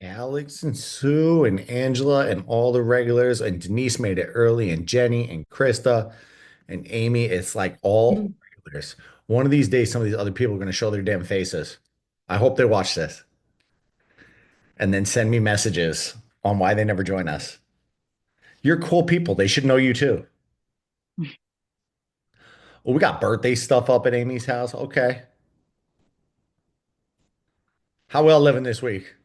Alex and Sue and Angela and all the regulars and Denise made it early and Jenny and Krista and Amy. It's like all Mm. regulars. One of these days, some of these other people are going to show their damn faces. I hope they watch this and then send me messages on why they never join us. You're cool people. They should know you too. Oh, we got birthday stuff up at Amy's house. Okay. How well living this week?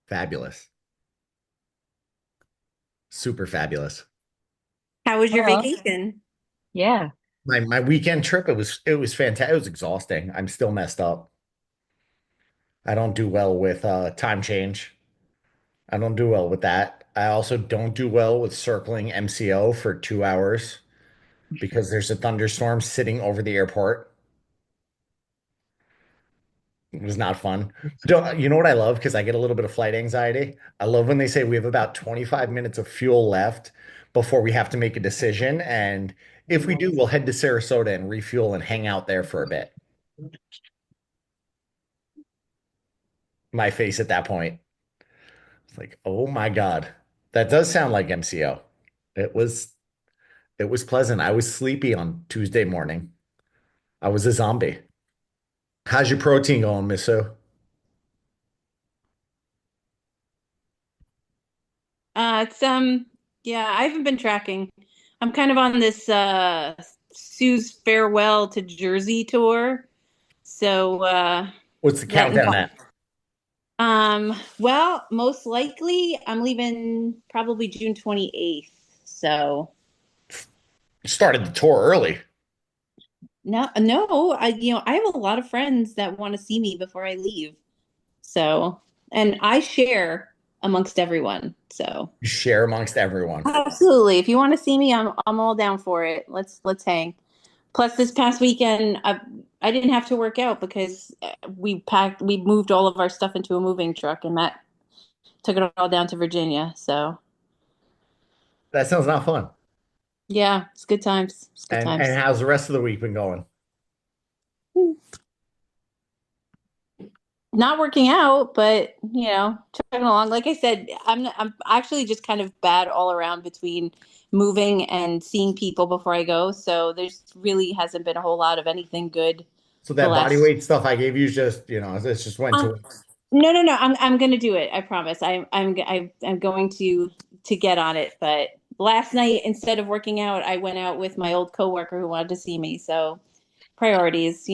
Fabulous. Super fabulous. How was your Oh, vacation? yeah. My weekend trip, it was fantastic. It was exhausting. I'm still messed up. I don't do well with time change. I don't do well with that. I also don't do well with circling MCO for 2 hours because there's a thunderstorm sitting over the airport. It was not fun. Don't, you know what I love? Because I get a little bit of flight anxiety. I love when they say we have about 25 minutes of fuel left before we have to make a decision. And if we do, we'll head to Sarasota and refuel and hang out there for a bit. My face at that point. It's like, oh my God. That does sound like MCO. It was it was pleasant. I was sleepy on Tuesday morning. I was a zombie. How's your protein going, Miss Sue? It's yeah, I haven't been tracking. I'm kind of on this Sue's farewell to Jersey tour. So What's the letting countdown go. at? Well, most likely I'm leaving probably June 28th. So You started the tour early. no, I have a lot of friends that want to see me before I leave. So, and I share amongst everyone. So You share amongst everyone. absolutely. If you want to see me, I'm all down for it. Let's hang. Plus, this past weekend, I didn't have to work out because we moved all of our stuff into a moving truck, and Matt took it all down to Virginia. So That sounds not fun. yeah, it's good times. It's good And times. how's the rest of the week been going? Not working out, but chugging along. Like I said, I'm actually just kind of bad all around between moving and seeing people before I go. So there's really hasn't been a whole lot of anything good So the that body last. weight stuff I gave you is just, this just went Um, to no, no, no. I'm gonna do it. I promise. I'm going to get on it. But last night, instead of working out, I went out with my old coworker who wanted to see me. So priorities,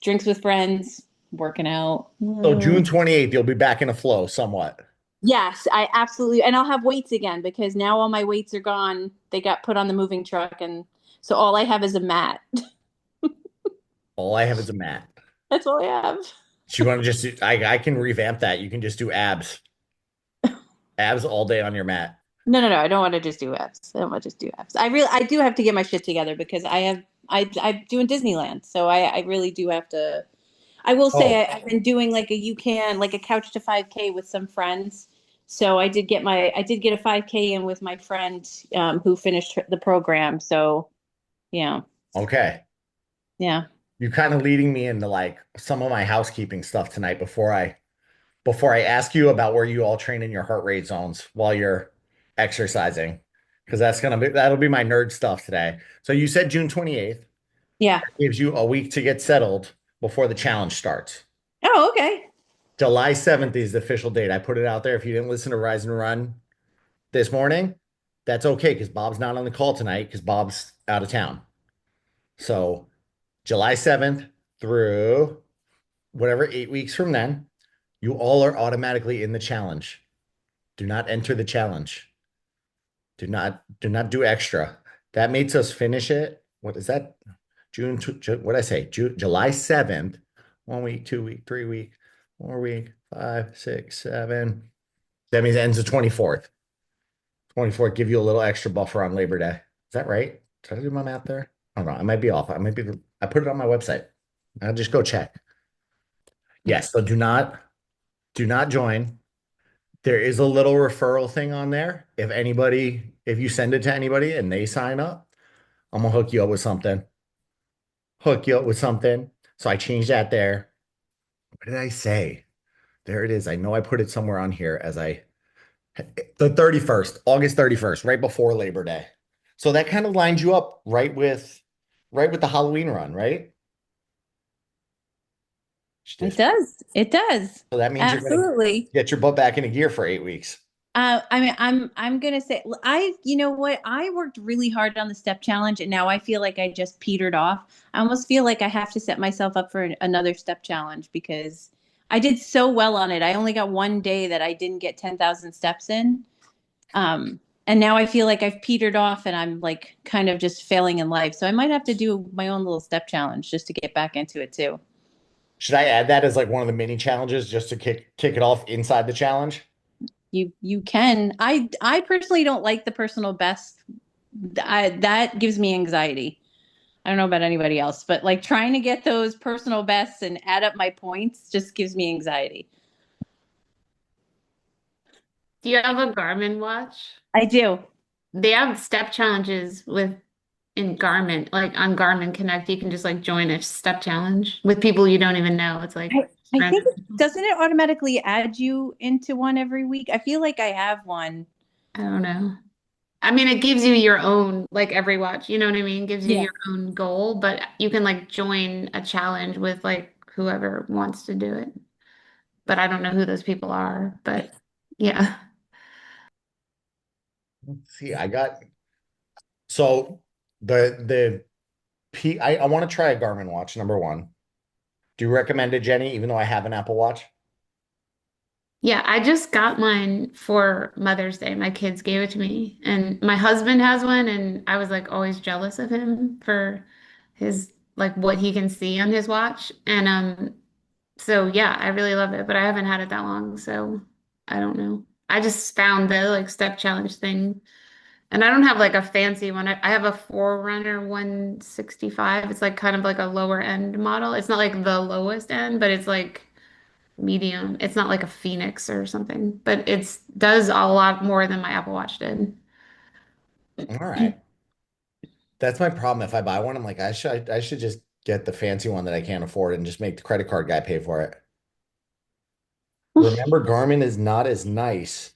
drinks with friends, working out. so June 28th, you'll be back in a flow somewhat. Yes, I absolutely, and I'll have weights again because now all my weights are gone. They got put on the moving truck, and so all I have is a mat. All I have is a mat. That's all I have. So you want to just I can revamp that. You can just do abs. Abs all day on your mat. No, no, no. I don't want to just do abs. I don't want to just do abs. I do have to get my shit together because I'm doing Disneyland, so I really do have to. I will say Oh, I've been doing like like a couch to 5K with some friends. So I did get a 5K in with my friend who finished the program. So yeah, okay. yeah. You're kind of leading me into like some of my housekeeping stuff tonight before I ask you about where you all train in your heart rate zones while you're exercising. Because that'll be my nerd stuff today. So you said June 28th Yeah. gives you a week to get settled before the challenge starts. Oh, okay. July 7th is the official date. I put it out there. If you didn't listen to Rise and Run this morning, that's okay because Bob's not on the call tonight because Bob's out of town. So July 7th through whatever 8 weeks from then, you all are automatically in the challenge. Do not enter the challenge. Do not do extra. That makes us finish it. What is that? What did I say? July 7th. 1 week, 2 week, 3 week, 4 week, 5, 6, 7. That means it ends the 24th. 24th, give you a little extra buffer on Labor Day. Is that right? Did I do my math there? I don't know. I might be off. I put it on my website. I'll just go check. Yes, so do not join. There is a little referral thing on there. If you send it to anybody and they sign up, I'm gonna hook you up with something. Hook you up with something. So I changed that there. What did I say? There it is. I know I put it somewhere on here as the 31st, August 31st, right before Labor Day. So that kind of lines you up right with the Halloween run, right? It Stiff. does. It does. So that means you're gonna Absolutely. get your butt back into gear for 8 weeks. I mean, I'm gonna say you know what, I worked really hard on the step challenge, and now I feel like I just petered off. I almost feel like I have to set myself up for another step challenge because I did so well on it. I only got one day that I didn't get 10,000 steps in, and now I feel like I've petered off, and I'm like kind of just failing in life. So I might have to do my own little step challenge just to get back into it too. Should I add that as like one of the mini challenges just to kick it off inside the challenge? You can. I personally don't like the personal best. That gives me anxiety. I don't know about anybody else, but like trying to get those personal bests and add up my points just gives me anxiety. Do you have a Garmin watch? I do. They have step challenges with in Garmin, like on Garmin Connect. You can just like join a step challenge with people you don't even know. It's like I think random people. doesn't it automatically add you into one every week? I feel like I have one. I don't know. I mean, it gives you your own, like every watch, you know what I mean? Gives you Yeah. your own goal, but you can like join a challenge with like whoever wants to do it. But I don't know who those people are, but yeah. Let's see, I got so the P I want to try a Garmin watch, number one. Do you recommend it, Jenny, even though I have an Apple Watch? Yeah, I just got mine for Mother's Day. My kids gave it to me, and my husband has one, and I was like always jealous of him for his like what he can see on his watch. And so yeah, I really love it, but I haven't had it that long, so I don't know. I just found the like step challenge thing, and I don't have like a fancy one. I have a Forerunner 165. It's like kind of like a lower end model. It's not like the lowest end, but it's like medium. It's not like a Phoenix or something, but it's does a lot more than my Apple Watch did. All right. That's my problem. If I buy one, I'm like, I should just get the fancy one that I can't afford and just make the credit card guy pay for it. Remember, Garmin is not as nice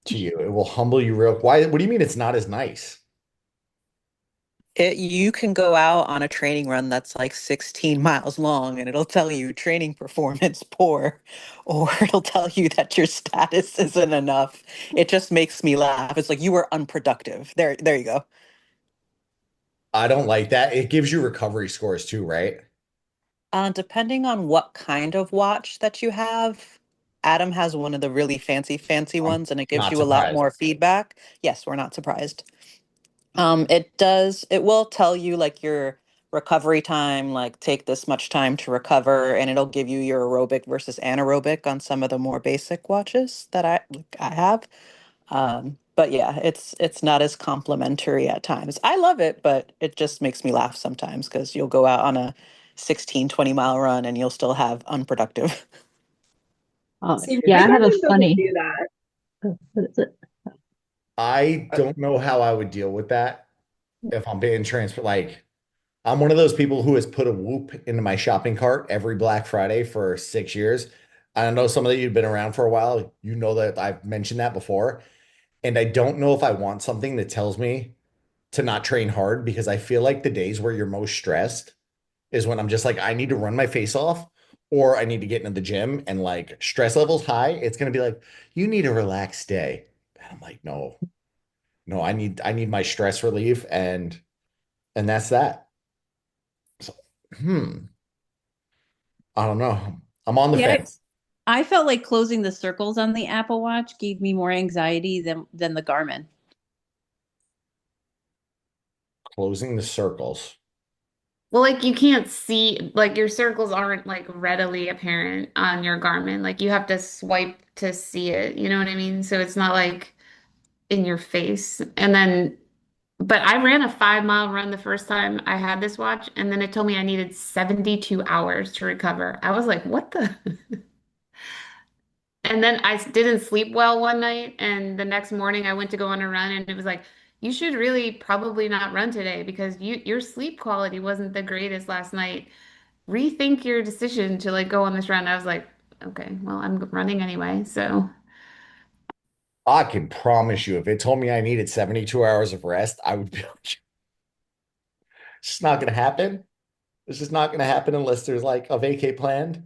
to you. It will humble you real. Why? What do you mean it's not as nice? You can go out on a training run that's like 16 miles long and it'll tell you training performance poor, or it'll tell you that your status isn't enough. It just makes me laugh. It's like you were unproductive. There you go. I don't like that. It gives you recovery scores too, right? Depending on what kind of watch that you have, Adam has one of the really fancy I'm ones and it gives not you a lot surprised. more feedback. Yes, we're not surprised. It will tell you like your recovery time, like take this much time to recover, and it'll give you your aerobic versus anaerobic on some of the more basic watches that I have. But yeah, it's not as complimentary at times. I love it, but it just makes me laugh sometimes because you'll go out on a 16-20 mile run and you'll still have unproductive. See, Yeah, my I have a Garmin doesn't funny. do that. Oh, what is it? I don't know how I would deal with that if I'm being transferred. Like, I'm one of those people who has put a Whoop into my shopping cart every Black Friday for 6 years. I know some of you have been around for a while. You know that I've mentioned that before. And I don't know if I want something that tells me to not train hard because I feel like the days where you're most stressed is when I'm just like, I need to run my face off or I need to get into the gym and like stress levels high. It's going to be like, you need a relaxed day. And I'm like, no, no, I need my stress relief and that's that. So, I don't know. I'm on the Yeah, fence. I felt like closing the circles on the Apple Watch gave me more anxiety than the Garmin. Closing the circles. Well, like you can't see, like your circles aren't like readily apparent on your Garmin. Like you have to swipe to see it. You know what I mean? So it's not like in your face. And then, but I ran a 5 mile run the first time I had this watch, and then it told me I needed 72 hours to recover. I was like, what the? And then I didn't sleep well one night, and the next morning I went to go on a run, and it was like, you should really probably not run today because your sleep quality wasn't the greatest last night. Rethink your decision to like go on this run. I was like, Okay, well, I'm running anyway, so I can promise you, if it told me I needed 72 hours of rest, I would be like, it's just not going to happen. It's just not going to happen unless there's like a vacay planned.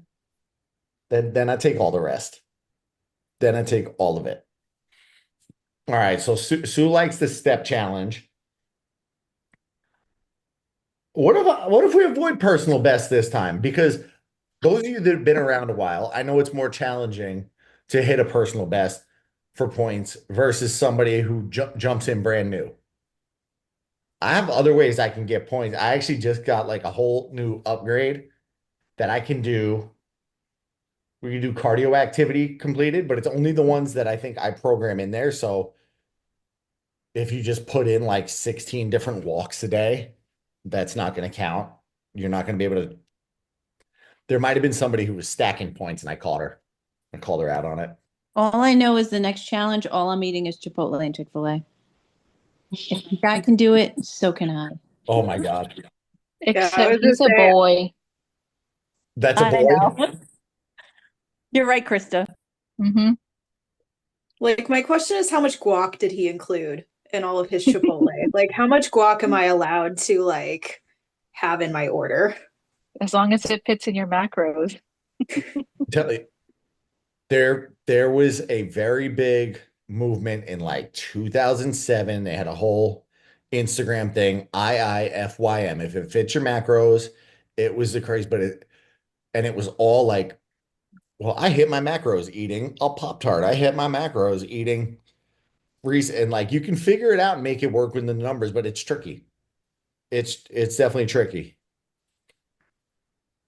Then I take all the rest. Then I take all of it. All right. So Sue likes the step challenge. What if we avoid personal best this time? Because those of you that have been around a while, I know it's more challenging to hit a personal best for points versus somebody who jumps in brand new. I have other ways I can get points. I actually just got like a whole new upgrade that I can do. We can do cardio activity completed, but it's only the ones that I think I program in there. So if you just put in like 16 different walks a day, that's not going to count. You're not going to be able to. There might have been somebody who was stacking points and I caught her. I called her out on it. All I know is the next challenge, all I'm eating is Chipotle and Chick-fil-A. If the guy can do it, so can I. Oh my God. Yeah, I Except was he's just a saying, boy. That's a I boy. know. You're right, Krista. Hmm. like, my question is how much guac did he include in all of his Chipotle? Like, how much guac am I allowed to like have in my order? As long as it fits in your macros. Tell you, there was a very big movement in like 2007. They had a whole Instagram thing, IIFYM. If it fits your macros, it was the craze, and it was all like, well, I hit my macros eating a Pop-Tart. I hit my macros eating Reese, and like you can figure it out and make it work with the numbers, but it's tricky. It's definitely tricky.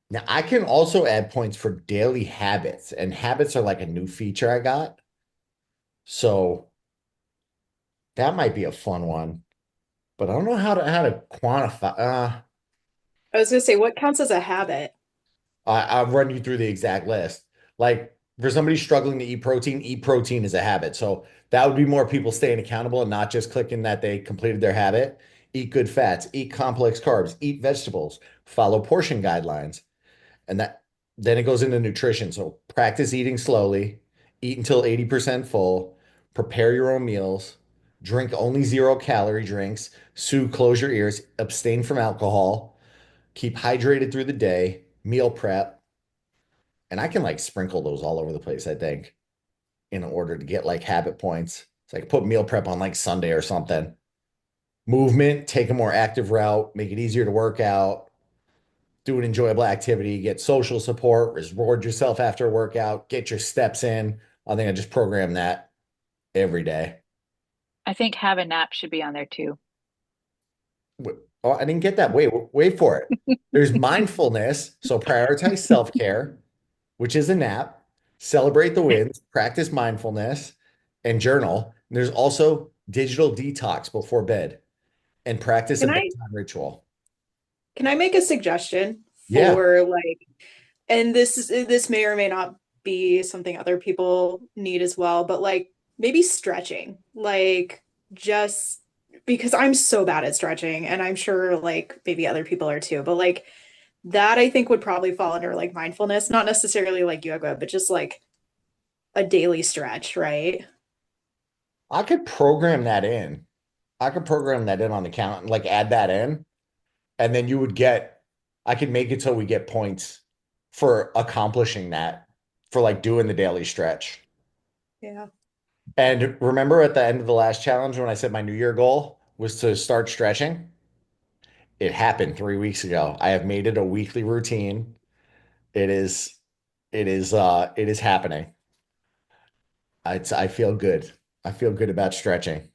Now I can also add points for daily habits, and habits are like a new feature I got. So that might be a fun one, but I don't know how to quantify. I was gonna say, what counts as a habit? I'll run you through the exact list. Like for somebody struggling to eat protein is a habit. So that would be more people staying accountable and not just clicking that they completed their habit. Eat good fats, eat complex carbs, eat vegetables, follow portion guidelines. And then it goes into nutrition. So practice eating slowly, eat until 80% full, prepare your own meals, drink only 0 calorie drinks, Sue, close your ears, abstain from alcohol, keep hydrated through the day, meal prep. And I can like sprinkle those all over the place, I think, in order to get like habit points. It's like put meal prep on like Sunday or something. Movement, take a more active route, make it easier to work out, do an enjoyable activity, get social support, reward yourself after a workout, get your steps in. I think I just program that every day. I think have a nap should be on there too. Oh, I didn't get that. Wait for it. There's mindfulness. So prioritize self-care, which is a nap, celebrate the wins, practice mindfulness, and journal. And there's also digital detox before bed and practice a Can I bedtime ritual. can I make a suggestion Yeah, for like, and this may or may not be something other people need as well, but like maybe stretching, like just because I'm so bad at stretching, and I'm sure like maybe other people are too, but like that I think would probably fall under like mindfulness, not necessarily like yoga, but just like a daily stretch, right? I could program that in. I could program that in on the count, like add that in, and then you would get, I could make it so we get points for accomplishing that, for like doing the daily stretch. Yeah. And remember at the end of the last challenge when I said my New Year goal was to start stretching? It happened 3 weeks ago. I have made it a weekly routine. It is, it is happening. I feel good. I feel good about stretching.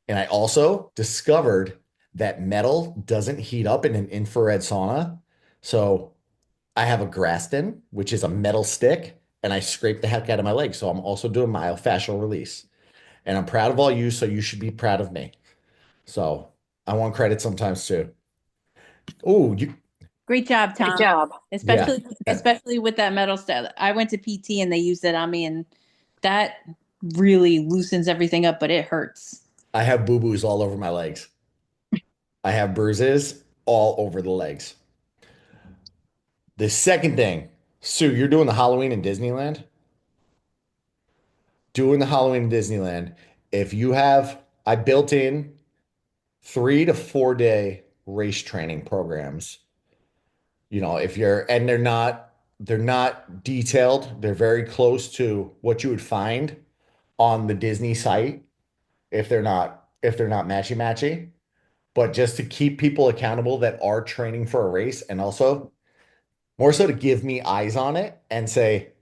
And I also discovered that metal doesn't heat up in an infrared sauna. So I have a Graston, which is a metal stick, and I scrape the heck out of my leg. So I'm also doing myofascial release. And I'm proud of all you, so you should be proud of me. So I want credit sometimes too. Oh, Great job, Good Tom. job. yeah. Especially with that metal stuff. I went to PT and they used it on me, and that really loosens everything up, but it hurts. I have boo-boos all over my legs. I have bruises all over the legs. The second thing, Sue, you're doing the Halloween in Disneyland? Doing the Halloween in Disneyland. If you have, I built in 3 to 4 day race training programs. If you're, and they're not detailed. They're very close to what you would find on the Disney site if they're not matchy matchy. But just to keep people accountable that are training for a race, and also more so to give me eyes on it and say,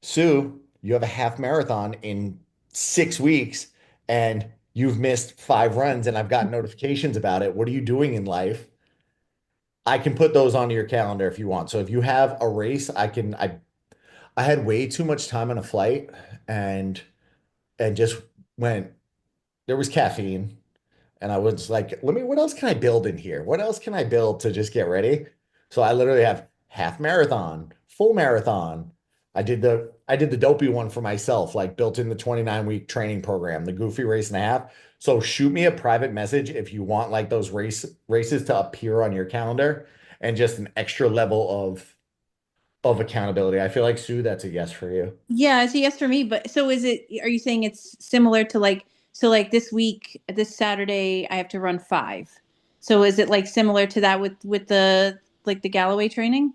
Sue, you have a half marathon in 6 weeks and you've missed 5 runs and I've got notifications about it. What are you doing in life? I can put those onto your calendar if you want. So if you have a race, I had way too much time on a flight and just went, there was caffeine. And I was like, what else can I build in here? What else can I build to just get ready? So I literally have half marathon, full marathon. I did the dopey one for myself, like built in the 29-week training program, the goofy race and a half. So shoot me a private message if you want like those races to appear on your calendar and just an extra level of accountability. I feel like Sue, that's a yes for you. Yeah, it's a yes for me. But so are you saying it's similar to like, so like this week, this Saturday, I have to run 5. So is it like similar to that with the like the Galloway training?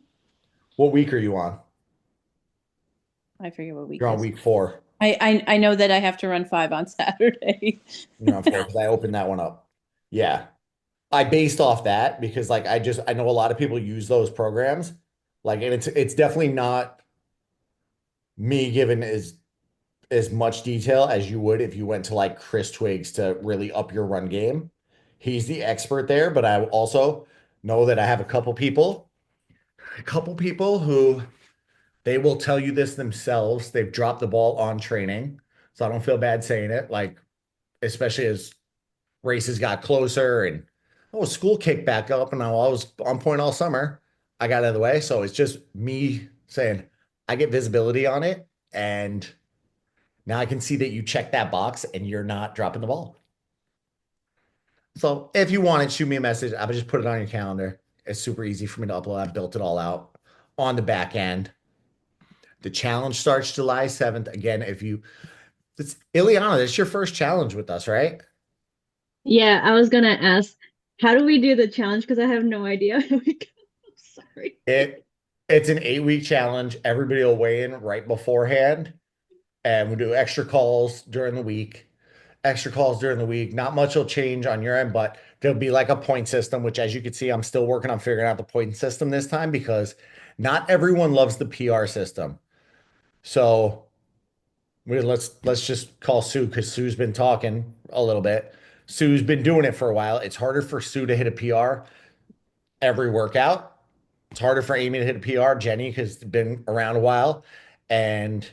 What week are you on? I forget what week You're it on is. week 4. I know that I have to run 5 on Saturday. You're on 4 because I opened that one up. Yeah. I based off that because like I know a lot of people use those programs. Like, and it's definitely not me giving as much detail as you would if you went to like Chris Twiggs to really up your run game. He's the expert there, but I also know that I have a couple people who they will tell you this themselves. They've dropped the ball on training. So I don't feel bad saying it, like especially as races got closer and school kicked back up and I was on point all summer. I got out of the way. So it's just me saying I get visibility on it. And now I can see that you check that box and you're not dropping the ball. So if you want it, shoot me a message. I would just put it on your calendar. It's super easy for me to upload. I built it all out on the back end. The challenge starts July 7th. Again, it's Ileana, it's your first challenge with us, right? Yeah, I was gonna ask, how do we do the challenge? Because I have no idea how we go. Sorry. It's an 8-week challenge. Everybody will weigh in right beforehand, and we do extra calls during the week. Extra calls during the week. Not much will change on your end, but there'll be like a point system, which as you can see, I'm still working on figuring out the point system this time because not everyone loves the PR system. So let's just call Sue because Sue's been talking a little bit. Sue's been doing it for a while. It's harder for Sue to hit a PR every workout. It's harder for Amy to hit a PR. Jenny has been around a while, and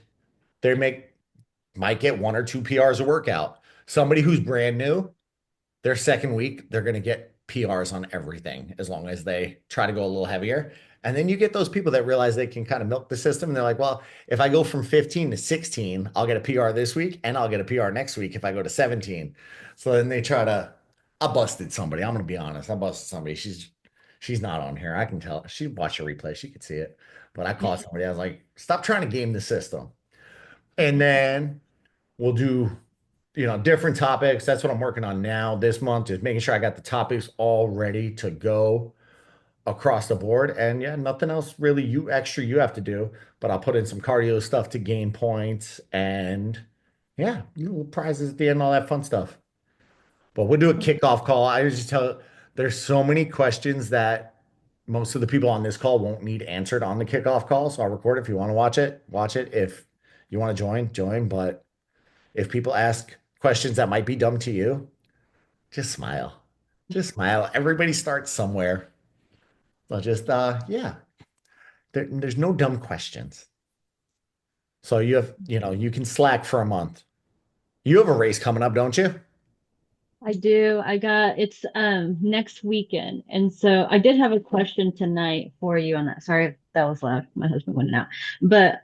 they might get 1 or 2 PRs a workout. Somebody who's brand new, their second week, they're going to get PRs on everything as long as they try to go a little heavier. And then you get those people that realize they can kind of milk the system. And they're like, well, if I go from 15 to 16, I'll get a PR this week and I'll get a PR next week if I go to 17. So then they try to, I busted somebody. I'm going to be honest. I busted somebody. She's not on here. I can tell. She watched a replay. She could see it. But I caught somebody. I was like, stop trying to game the system. And then we'll do different topics. That's what I'm working on now this month, is making sure I got the topics all ready to go across the board. And yeah, nothing else really you have to do, but I'll put in some cardio stuff to gain points and yeah, little prizes at the end, all that fun stuff. But we'll do a kickoff call. I just tell there's so many questions that most of the people on this call won't need answered on the kickoff call. So I'll record it. If you want to watch it, watch it. If you want to join. But if people ask questions that might be dumb to you, just smile. Just smile. Everybody starts somewhere. So just yeah. There's no dumb questions. So you can slack for a month. You have a race coming up, don't you? I do. It's next weekend. And so I did have a question tonight for you on that. Sorry if that was loud. My husband went out. But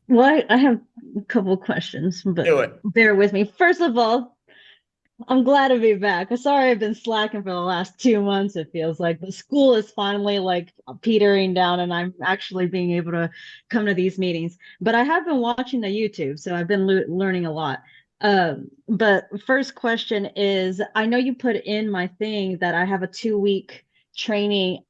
well, I have a couple of questions, but Do it. bear with me. First of all, I'm glad to be back. Sorry I've been slacking for the last 2 months, it feels like. The school is finally like petering down and I'm actually being able to come to these meetings. But I have been watching the YouTube, so I've been learning a lot. But first question is, I know you put in my thing that I have a 2 week training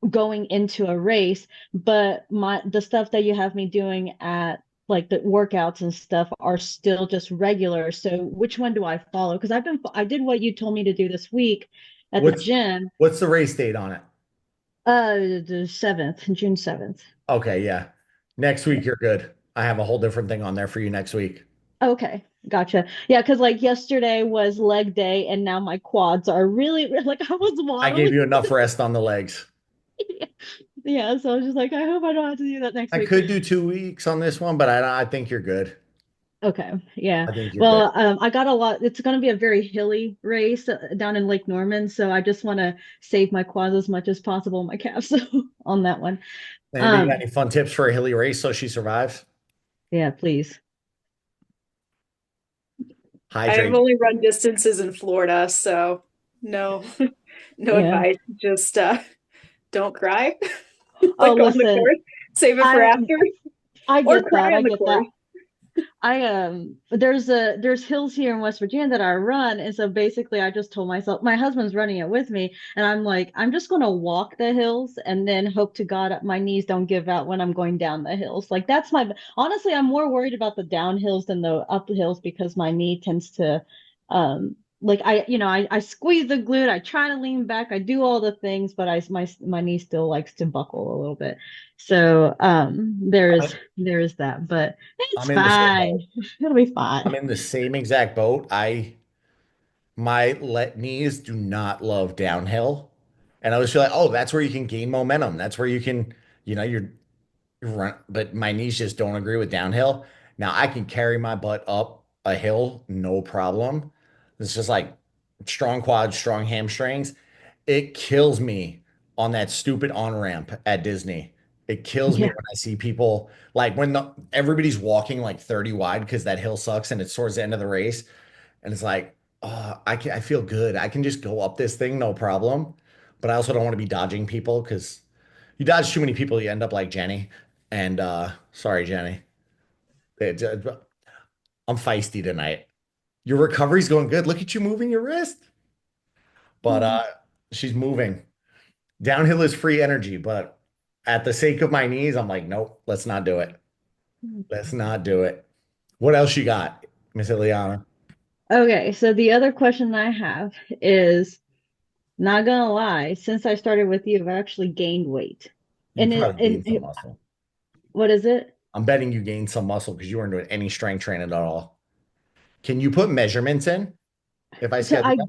going into a race, but the stuff that you have me doing at like the workouts and stuff are still just regular. So which one do I follow? Because I did what you told me to do this week at the What's gym. what's the race date on it? The 7th, June 7th. Okay, yeah. Next week you're good. I have a whole different thing on there for you next week. Okay, gotcha. Yeah, because like yesterday was leg day, and now my quads are really like I was I gave waddling. you enough rest on the legs. Yeah, so I was just like, I hope I don't have to do that next I week. could do 2 weeks on this one, but I think you're good. Okay, yeah. I think you're good. Well, I got a lot. It's going to be a very hilly race down in Lake Norman, so I just want to save my quads as much as possible, my calves on that one. Anybody got Um, any fun tips for a hilly race so she survives? yeah, please. I've Hydrate. only run distances in Florida, so no, no Yeah. advice. Just don't cry, Oh, like on the listen, course. Save it for I after, I or get cry that. I on the get that. course. There's hills here in West Virginia that I run, and so basically I just told myself my husband's running it with me, and I'm like I'm just gonna walk the hills and then hope to God my knees don't give out when I'm going down the hills. Like that's my honestly I'm more worried about the down hills than the up hills because my knee tends to like I squeeze the glute, I try to lean back, I do all the things, but my knee still likes to buckle a little bit. So there is that, but it's I'm in the same boat. fine. It'll be I'm fine. in the same exact boat. My let knees do not love downhill. And I always feel like, oh, that's where you can gain momentum. That's where you can, you're run, but my knees just don't agree with downhill. Now I can carry my butt up a hill, no problem. It's just like strong quads, strong hamstrings. It kills me on that stupid on-ramp at Disney. It kills me Yeah. when I see people like when everybody's walking like 30 wide because that hill sucks and it's towards the end of the race. And it's like, oh, I feel good. I can just go up this thing, no problem. But I also don't want to be dodging people because you dodge too many people, you end up like Jenny. And sorry, Jenny. I'm feisty tonight. Your recovery's going good. Look at you moving your wrist. But she's moving. Downhill is free energy, but at the sake of my knees, I'm like, nope, let's not do it. Let's not do it. What else you got, Miss Ileana? Okay, so the other question I have is not gonna lie, since I started with you, I've actually gained weight. You And probably gained some muscle. what is it? I'm betting you gained some muscle because you weren't doing any strength training at all. Can you put measurements in if I So schedule them?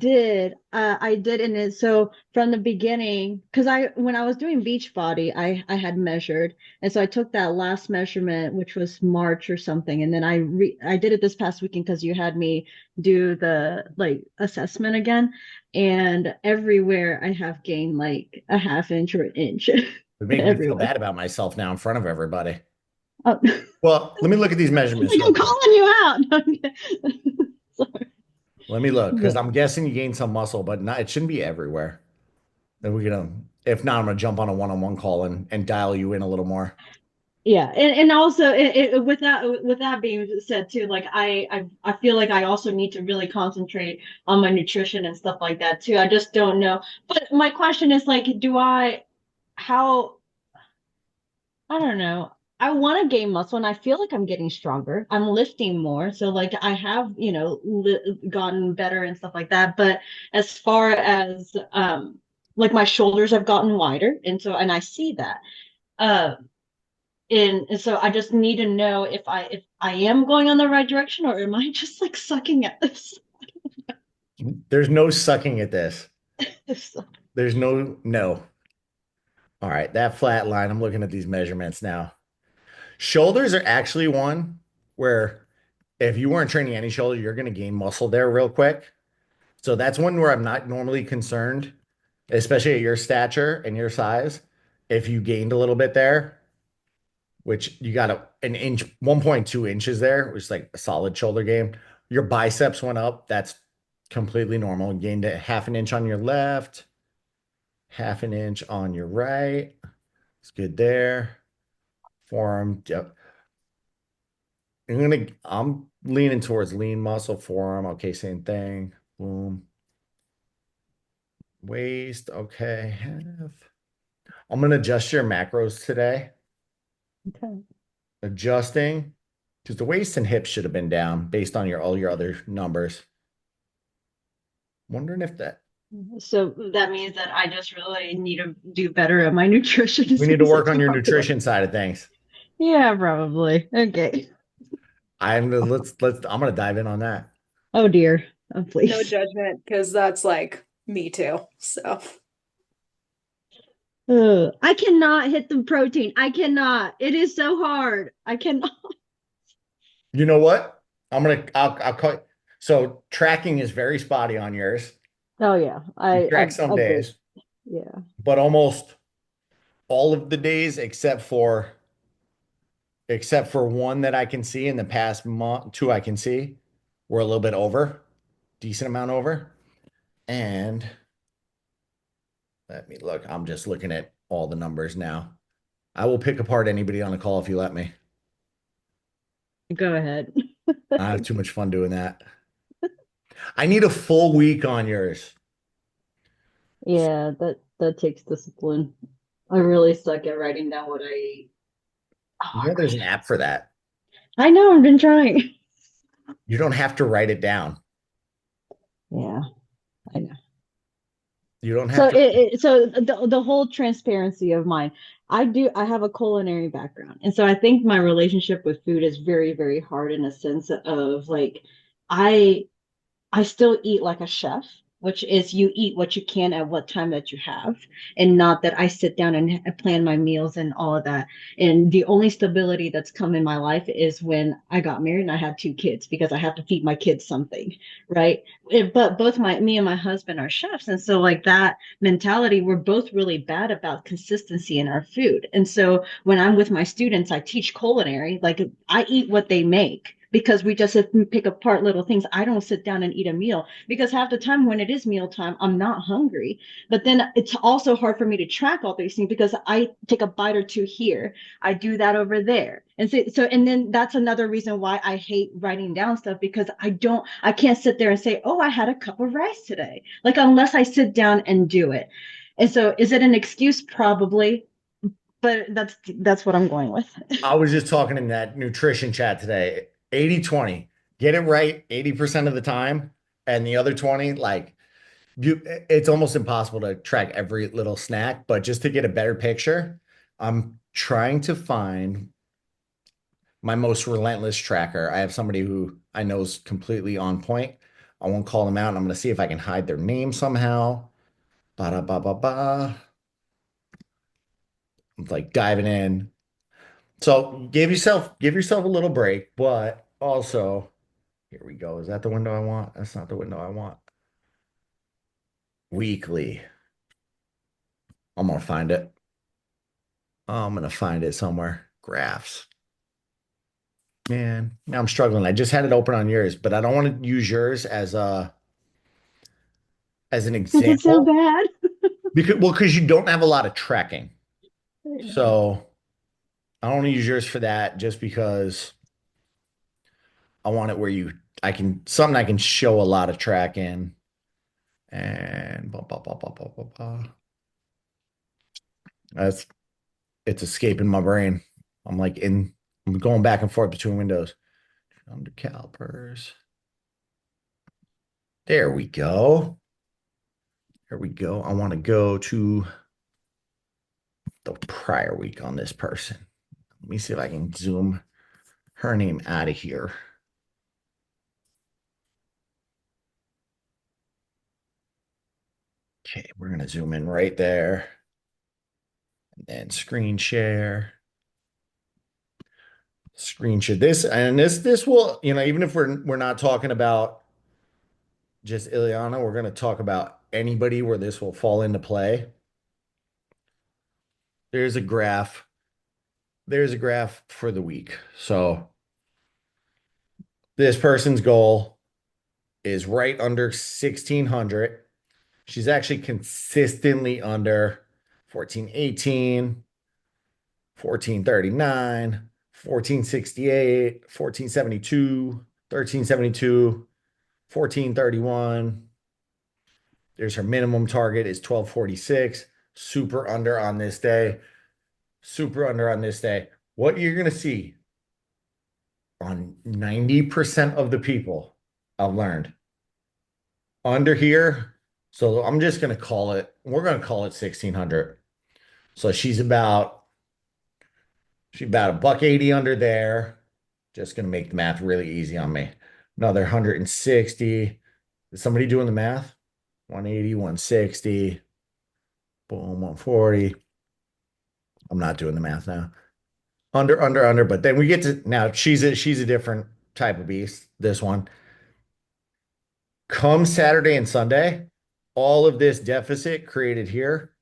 I did, and so from the beginning, because when I was doing Beachbody, I had measured, and so I took that last measurement, which was March or something, and then I did it this past weekend because you had me do the like assessment again, and everywhere I have gained like a half inch or an inch It make me feel everywhere. bad about myself now in front of everybody. Oh, Well, let me look at these measurements like real I'm quick. calling you out. Sorry. Let me look because But I'm guessing you gained some muscle, but not, it shouldn't be everywhere. Then we're gonna, if not, I'm gonna jump on a one-on-one call and dial you in a little more. yeah, and also with that being said too, like I feel like I also need to really concentrate on my nutrition and stuff like that too. I just don't know. But my question is like, how I don't know. I want to gain muscle and I feel like I'm getting stronger. I'm lifting more. So like I have, gotten better and stuff like that. But as far as like my shoulders have gotten wider and I see that. Um and so I just need to know if I am going on the right direction or am I just like sucking at this? There's no sucking at this. This- There's no. All right, that flat line. I'm looking at these measurements now. Shoulders are actually one where if you weren't training any shoulder, you're gonna gain muscle there real quick. So that's one where I'm not normally concerned, especially at your stature and your size. If you gained a little bit there, which you got an inch, 1.2 inches there, which is like a solid shoulder gain. Your biceps went up. That's completely normal. Gained a half an inch on your left, half an inch on your right. It's good there. Forearm. Yep. I'm leaning towards lean muscle forearm. Okay, same thing. Boom. Waist. Okay. Half. I'm gonna adjust your macros today. Okay. Adjusting because the waist and hips should have been down based on all your other numbers. Wondering if that So that means that I just really need to do better at my nutrition we need to since work it's on your hard to- nutrition side of things. Yeah, probably. Okay. I'm gonna dive in on that. Oh dear. Oh, No please. judgment, because that's like me too. So I cannot hit the protein. I cannot. It is so hard. I cannot. You know what? I'll call. So tracking is very spotty on yours. Oh yeah. You track some I've been, days, yeah. but almost all of the days except for one that I can see in the past month, two I can see, we're a little bit over, decent amount over. And let me look. I'm just looking at all the numbers now. I will pick apart anybody on the call if you let me. Go ahead. I have too much fun doing that. I need a full week on yours. Yeah, that takes discipline. I really suck at writing down what I eat. You Oh, know, there's an app for that. I know, I've been trying. You don't have to write it down. Yeah, I know. You don't So have to. so the whole transparency of mine, I have a culinary background. And so I think my relationship with food is very, very hard in a sense of like I I still eat like a chef, which is you eat what you can at what time that you have, and not that I sit down and plan my meals and all of that. And the only stability that's come in my life is when I got married and I had two kids because I have to feed my kids something, right? But both me and my husband are chefs, and so like that mentality, we're both really bad about consistency in our food. And so when I'm with my students, I teach culinary, like I eat what they make because we just have to pick apart little things. I don't sit down and eat a meal because half the time when it is meal time, I'm not hungry. But then it's also hard for me to track all these things because I take a bite or two here, I do that over there. And so and then that's another reason why I hate writing down stuff because I can't sit there and say, oh, I had a cup of rice today. Like unless I sit down and do it. And so is it an excuse? Probably, but that's what I'm going with. I was just talking in that nutrition chat today. 80-20. Get it right 80% of the time. And the other 20, like it's almost impossible to track every little snack, but just to get a better picture, I'm trying to find my most relentless tracker. I have somebody who I know is completely on point. I won't call them out, and I'm going to see if I can hide their name somehow. Ba da ba ba ba. I'm like diving in. So give yourself a little break, but also here we go. Is that the window I want? That's not the window I want. Weekly. I'm gonna find it. I'm gonna find it somewhere. Graphs. Man, now I'm struggling. I just had it open on yours, but I don't want to use yours as an Because it's so example bad. because you don't have a lot of tracking. Yeah. So I don't want to use yours for that just because I want it where something I can show a lot of tracking and blah, blah, blah, blah, blah, blah, blah. It's escaping my brain. I'm going back and forth between windows. Under calipers. There we go. There we go. I want to go to the prior week on this person. Let me see if I can zoom her name out of here. Okay, we're going to zoom in right there. And then screen share. Screen share this, and this will, even if we're not talking about just Ileana, we're going to talk about anybody where this will fall into play. There's a graph. There's a graph for the week. So this person's goal is right under 1600. She's actually consistently under 1418, 1439, 1468, 1472, 1372, 1431. There's her minimum target is 1246. Super under on this day. Super under on this day. What you're going to see on 90% of the people I've learned under here. So I'm just going to call it, we're going to call it 1600. So she's about a buck 80 under there. Just going to make the math really easy on me. Another 160. Is somebody doing the math? 180, 160. Boom, 140. I'm not doing the math now. Under, but then we get to now she's a different type of beast, this one. Come Saturday and Sunday, all of this deficit created here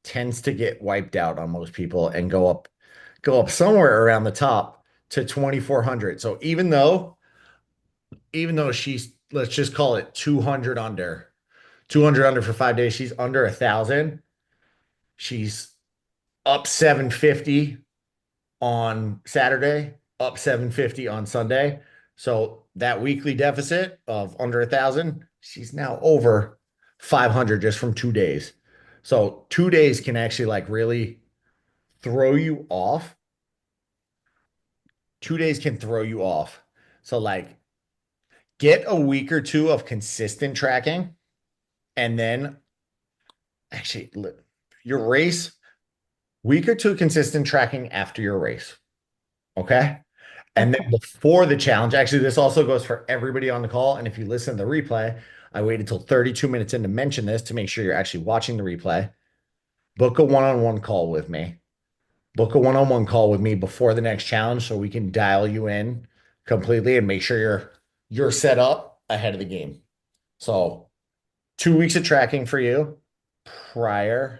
tends to get wiped out on most people and go up somewhere around the top to 2400. So even though she's, let's just call it 200 under for 5 days, she's under 1,000. She's up 750 on Saturday, up 750 on Sunday. So that weekly deficit of under 1,000, she's now over 500 just from 2 days. So 2 days can actually like really throw you off. 2 days can throw you off. So like get a week or two of consistent tracking, and then actually your race, week or two consistent tracking after your race. Okay. And then before the challenge, actually, this also goes for everybody on the call. And if you listen to the replay, I waited till 32 minutes in to mention this to make sure you're actually watching the replay. Book a one-on-one call with me. Book a one-on-one call with me before the next challenge so we can dial you in completely and make sure you're set up ahead of the game. So 2 weeks of tracking for you prior,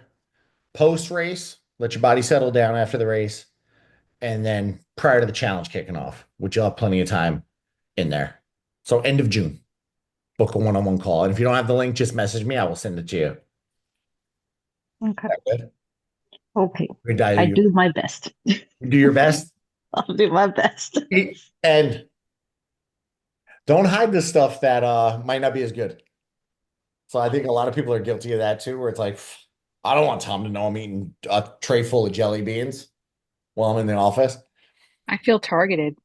post race, let your body settle down after the race, and then prior to the challenge kicking off, which you'll have plenty of time in there. So end of June, book a one-on-one call. And if you don't have the link, just message me. I will send it to you. Okay. That good? Okay. We dial I you. do my best. You do your best. I'll do my best. And don't hide the stuff that might not be as good. So I think a lot of people are guilty of that too, where it's like, I don't want Tom to know I'm eating a tray full of jelly beans while I'm in the office. I feel targeted.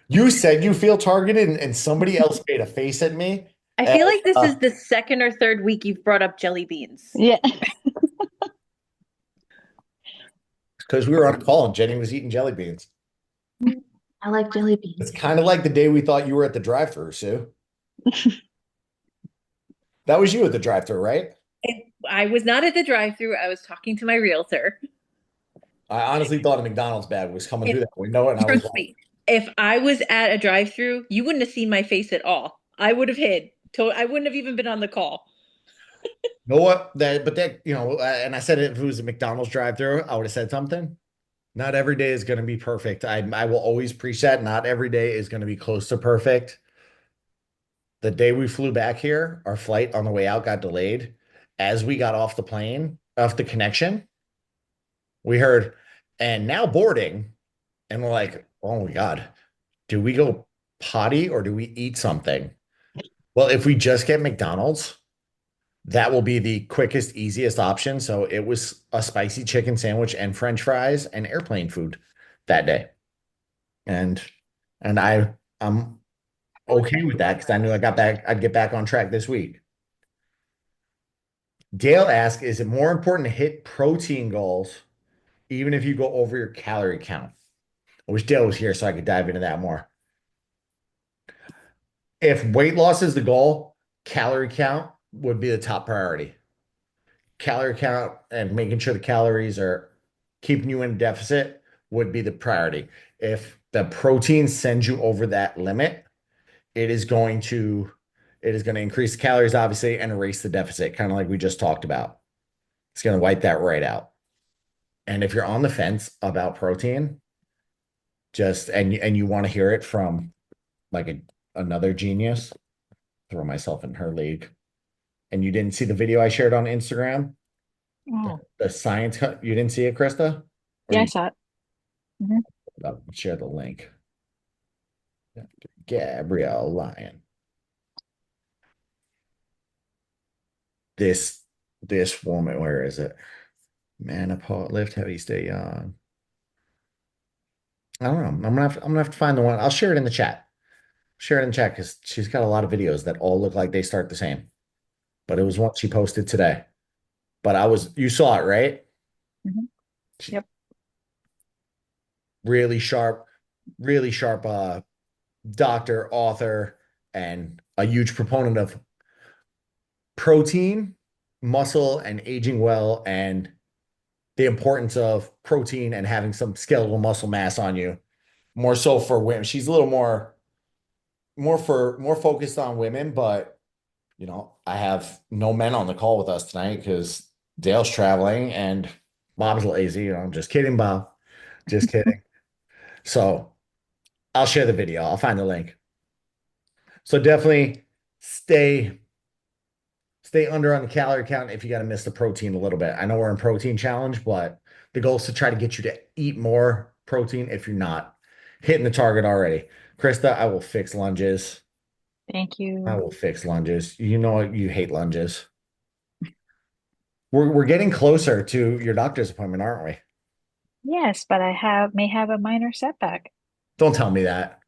You said you feel targeted, and somebody else made a face at me. I feel like this is the second or third week you've brought up jelly beans. Yeah. Because we were on a call and Jenny was eating jelly beans. I like jelly beans. It's kind of like the day we thought you were at the drive-thru, Sue. That was you at the drive-thru, right? I was not at the drive-thru. I was talking to my realtor. I honestly thought a McDonald's bag was coming through that window, and I was Trust me, if I was at a drive-thru, you wouldn't have seen my face at all. I would have hid. I wouldn't have even been on the call. you know what? And I said if it was a McDonald's drive-thru, I would have said something. Not every day is going to be perfect. I will always preach that. Not every day is going to be close to perfect. The day we flew back here, our flight on the way out got delayed. As we got off the plane, off the connection, we heard, and now boarding. And we're like, oh my God, do we go potty or do we eat something? Well, if we just get McDonald's, that will be the quickest, easiest option. So it was a spicy chicken sandwich and French fries and airplane food that day. And I'm okay with that because I knew I'd get back on track this week. Dale asked, is it more important to hit protein goals even if you go over your calorie count? I wish Dale was here so I could dive into that more. If weight loss is the goal, calorie count would be the top priority. Calorie count and making sure the calories are keeping you in a deficit would be the priority. If the protein sends you over that limit, it is going to increase the calories, obviously, and erase the deficit, kind of like we just talked about. It's going to wipe that right out. And if you're on the fence about protein, and you want to hear it from like another genius. Throw myself in her league. And you didn't see the video I shared on Instagram? Oh, The science, you didn't see it, Krista? Or yeah, I you saw it. Mhm. share the link. Gabrielle Lyon. This this woman, where is it? Menopause, lift heavy, stay young. I don't know. I'm gonna have to find the one. I'll share it in the chat. Share it in the chat because she's got a lot of videos that all look like they start the same. But it was one she posted today. But you saw it, right? Mhm. She- Yep. Really sharp, really sharp doctor, author, and a huge proponent of protein, muscle, and aging well, and the importance of protein and having some skeletal muscle mass on you. More so for women. She's a little more focused on women, but I have no men on the call with us tonight because Dale's traveling and Bob's lazy. I'm just kidding, Bob. Just kidding. So I'll share the video. I'll find the link. So definitely stay under on the calorie count if you got to miss the protein a little bit. I know we're in protein challenge, but the goal is to try to get you to eat more protein if you're not hitting the target already. Krista, I will fix lunges. Thank I you. will fix lunges. You know what? You hate lunges. We're getting closer to your doctor's appointment, aren't we? Yes, but may have a minor setback. Don't tell me that.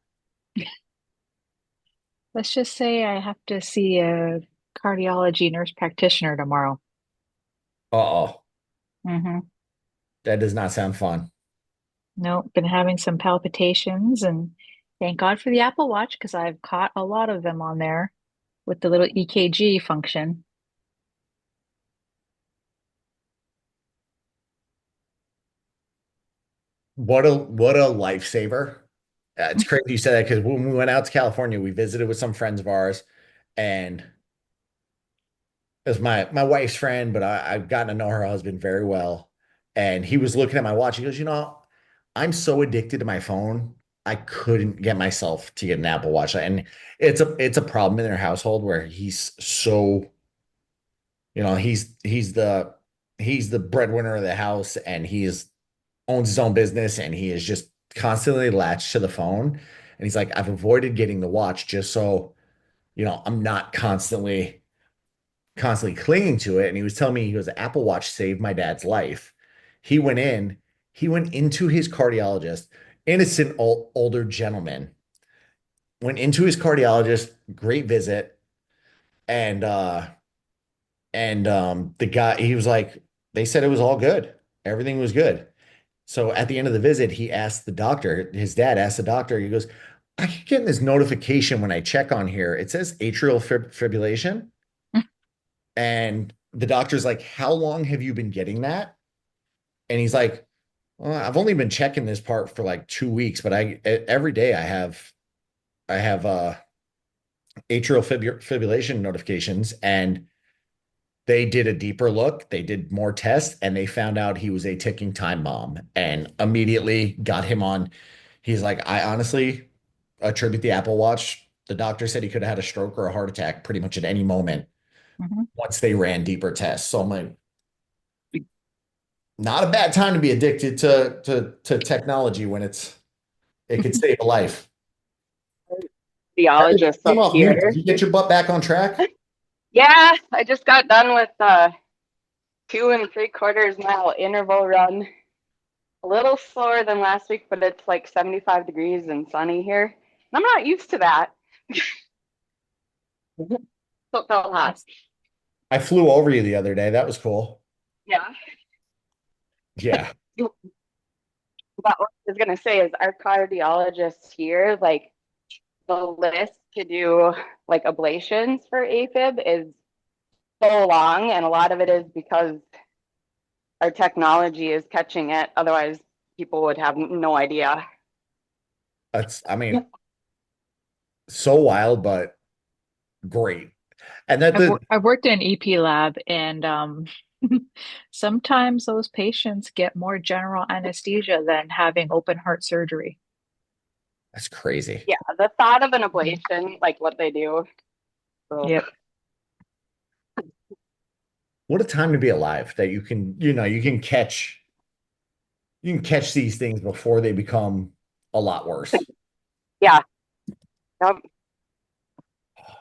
Let's just say I have to see a cardiology nurse practitioner tomorrow. Uh-oh. Mm-hmm. That does not sound fun. No, been having some palpitations, and thank God for the Apple Watch because I've caught a lot of them on there with the little EKG function. What a lifesaver. It's crazy you said that because when we went out to California, we visited with some friends of ours, and it was my wife's friend, but I've gotten to know her husband very well. And he was looking at my watch. He goes, I'm so addicted to my phone. I couldn't get myself to get an Apple Watch. And it's a problem in their household where he's so, he's the breadwinner of the house and owns his own business and he is just constantly latched to the phone. And he's like, I've avoided getting the watch just so, I'm not constantly clinging to it. And he was telling me, he goes, Apple Watch saved my dad's life. He went in, he went into his cardiologist, innocent older gentleman, went into his cardiologist, great visit. And the guy, he was like, they said it was all good. Everything was good. So at the end of the visit, he asked the doctor, his dad asked the doctor, he goes, I keep getting this notification when I check on here. It says atrial fibrillation. And the doctor's like, how long have you been getting that? And he's like, well, I've only been checking this part for like 2 weeks, but every day I have atrial fibrillation notifications. And they did a deeper look, they did more tests, and they found out he was a ticking time bomb and immediately got him on. He's like, I honestly attribute the Apple Watch. The doctor said he could have had a stroke or a heart attack pretty much at any moment Mm-hmm. once they ran deeper tests. So I'm like, not a bad time to be addicted to technology when it could save a life. Cardiologist Came up off mute. here. Did you get your butt back on track? Yeah, I just got done with 2 3/4 mile interval run. A little slower than last week, but it's like 75 degrees and sunny here. And I'm not used to that. So it felt hot. I flew over you the other day. That was cool. Yeah. Yeah. But what I was gonna say is our cardiologist here, like the list to do like ablations for AFib is so long, and a lot of it is because our technology is catching it. Otherwise, people would have no idea. I mean, so wild, but great. And I've worked in an EP lab, and sometimes those patients get more general anesthesia than having open heart surgery. That's crazy. Yeah, the thought of an ablation, like what they do. So, Yep. What a time to be alive that you can, you can catch these things before they become a lot worse. yeah. Yep.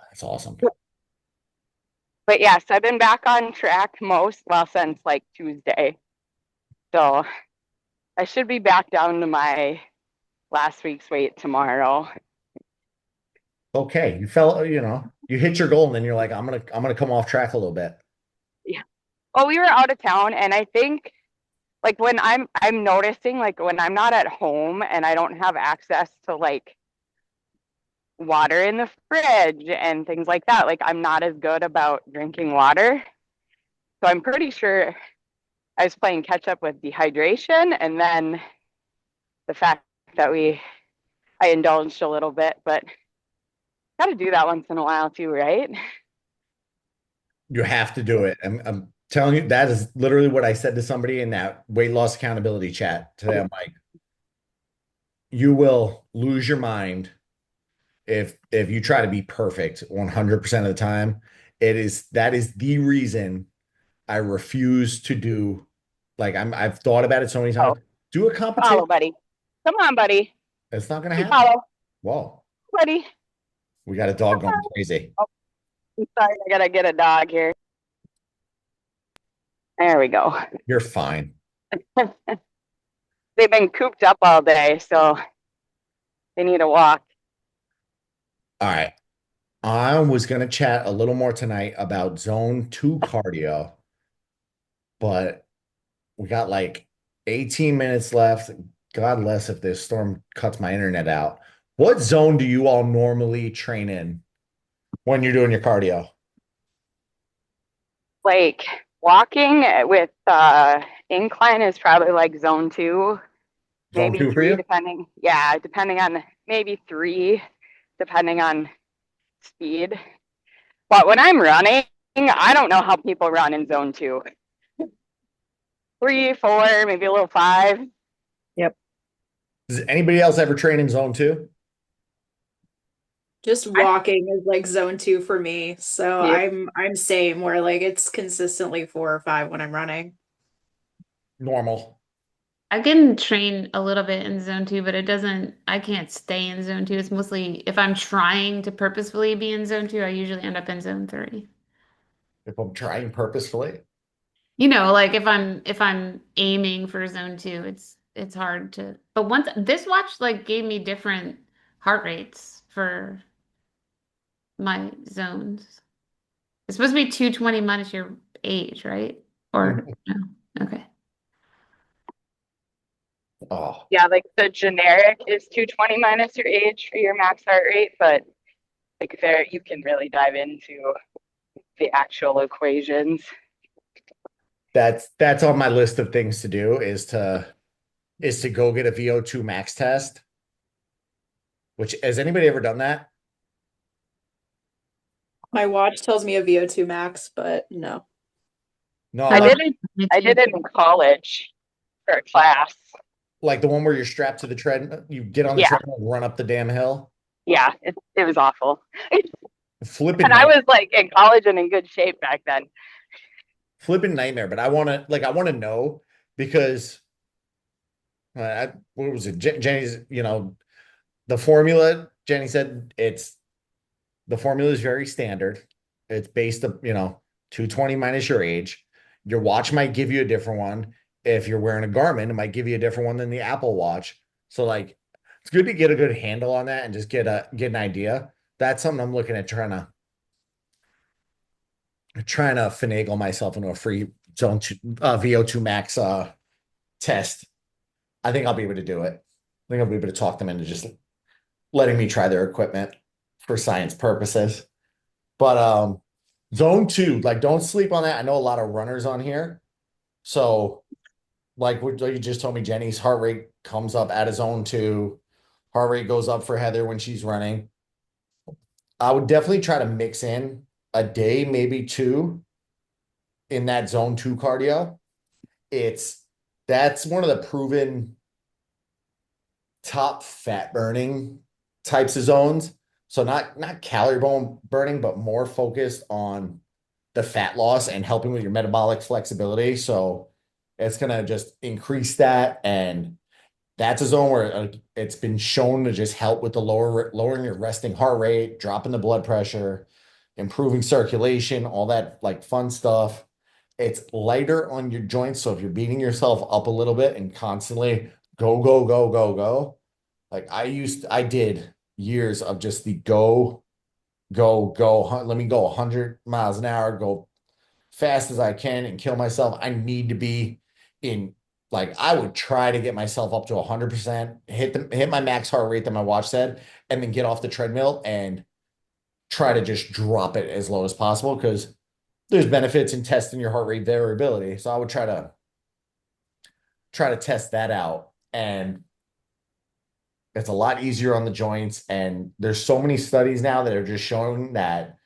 That's awesome. But yes, I've been back on track since like Tuesday. So I should be back down to my last week's weight tomorrow. Okay, you hit your goal and then you're like, I'm gonna come off track a little bit. Yeah. Well, we were out of town, and I think like when I'm noticing like when I'm not at home and I don't have access to like water in the fridge and things like that, like I'm not as good about drinking water. So I'm pretty sure I was playing catch up with dehydration, and then the fact that I indulged a little bit, but got to do that once in a while too, right? You have to do it. I'm telling you, that is literally what I said to somebody in that weight loss accountability chat today. I'm like, you will lose your mind if you try to be perfect 100% of the time. That is the reason I refuse to do, like, I've thought about it so many Oh, times. Do a competition. follow, buddy. Come on, buddy. It's not gonna Hey, happen. follow, Whoa, buddy. we got a dog going crazy. Oh, I'm sorry, I gotta get a dog here. There we go. You're fine. They've been cooped up all day, so they need a walk. All right. I was gonna chat a little more tonight about zone 2 cardio, but we got like 18 minutes left. God bless if this storm cuts my internet out. What zone do you all normally train in when you're doing your cardio? Like walking with incline is probably like zone 2, Zone maybe 2 for 3, you? depending. Yeah, depending on maybe 3, depending on speed. But when I'm running, I don't know how people run in zone 2. 3, 4, maybe a little 5. Does anybody else ever train in zone 2? Just walking is like zone 2 for me. So Yeah. I'm same where like it's consistently 4 or 5 when I'm running. Normal. I can train a little bit in zone 2, but I can't stay in zone 2. It's mostly if I'm trying to purposefully be in zone 2, I usually end up in zone 3. If I'm trying purposefully. Like if I'm aiming for zone 2, it's hard to. But once this watch like gave me different heart rates for my zones. It's supposed to be 220 minus your age, right? Or no? Okay. Oh, Yeah, like the generic is 220 minus your age for your max heart rate, but like there you can really dive into the actual equations. that's on my list of things to do is to go get a VO2 max test. Which has anybody ever done that? My watch tells me a VO2 max, but no. No, I like, did it in college for a class. like the one where you're strapped to the treadmill, you get on the Yeah. treadmill and run up the damn hill. Yeah, it was awful. Flipping And I nightmare. was like in college and in good shape back then. Flipping nightmare. But I want to know because what was it? Jenny's, the formula. Jenny said the formula is very standard. It's based of 220 minus your age. Your watch might give you a different one. If you're wearing a Garmin, it might give you a different one than the Apple Watch. So like it's good to get a good handle on that and just get an idea. That's something I'm looking at trying to finagle myself into a free zone VO2 max test. I think I'll be able to do it. I think I'll be able to talk them into just letting me try their equipment for science purposes. But zone 2, like don't sleep on that. I know a lot of runners on here. So like what you just told me, Jenny's heart rate comes up out of zone 2. Heart rate goes up for Heather when she's running. I would definitely try to mix in a day, maybe 2 in that zone 2 cardio. That's one of the proven top fat burning types of zones. So not calorie burning, but more focused on the fat loss and helping with your metabolic flexibility. So it's gonna just increase that, and that's a zone where it's been shown to just help with the lowering your resting heart rate, dropping the blood pressure, improving circulation, all that like fun stuff. It's lighter on your joints, so if you're beating yourself up a little bit and constantly go, go, go, go, go, like I did years of just the go, go, go. Let me go 100 miles an hour, go fast as I can and kill myself. I need to be in, like, I would try to get myself up to 100%, hit my max heart rate that my watch said, and then get off the treadmill and try to just drop it as low as possible, because there's benefits in testing your heart rate variability. So I would try to test that out, and it's a lot easier on the joints. And there's so many studies now that are just showing that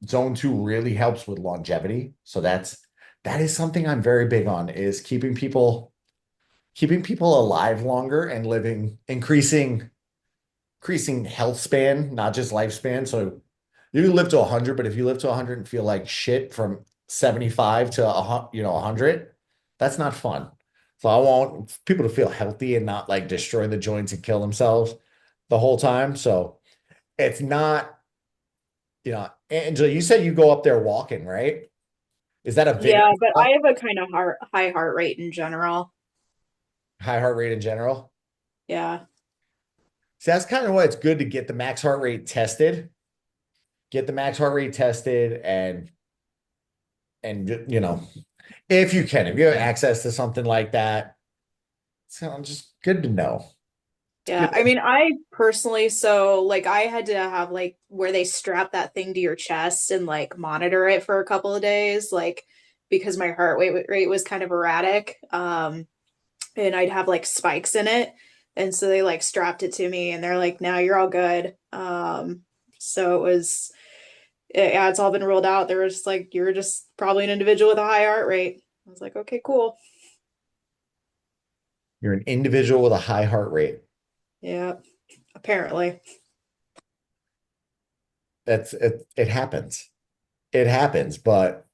zone 2 really helps with longevity. So that is something I'm very big on, is keeping people alive longer and increasing health span, not just lifespan. So you can live to 100, but if you live to 100 and feel like shit from 75 to 100, that's not fun. So I want people to feel healthy and not like destroy the joints and kill themselves the whole time. So it's not, Angela, you said you go up there walking, right? Is that a video? Yeah, but I have a kind of high heart rate in general. High heart rate in general? Yeah. See, that's kind of why it's good to get the max heart rate tested. Get the max heart rate tested, and if you have access to something like that, so just good to know. Yeah, I mean, I personally, so like I had to have like where they strap that thing to your chest and like monitor it for a couple of days, like because my heart rate was kind of erratic. And I'd have like spikes in it. And so they like strapped it to me and they're like, now you're all good. So yeah, it's all been ruled out. They were just like, you're just probably an individual with a high heart rate. I was like, okay, cool. You're an individual with a high heart rate. Yeah, apparently. It happens. It happens, but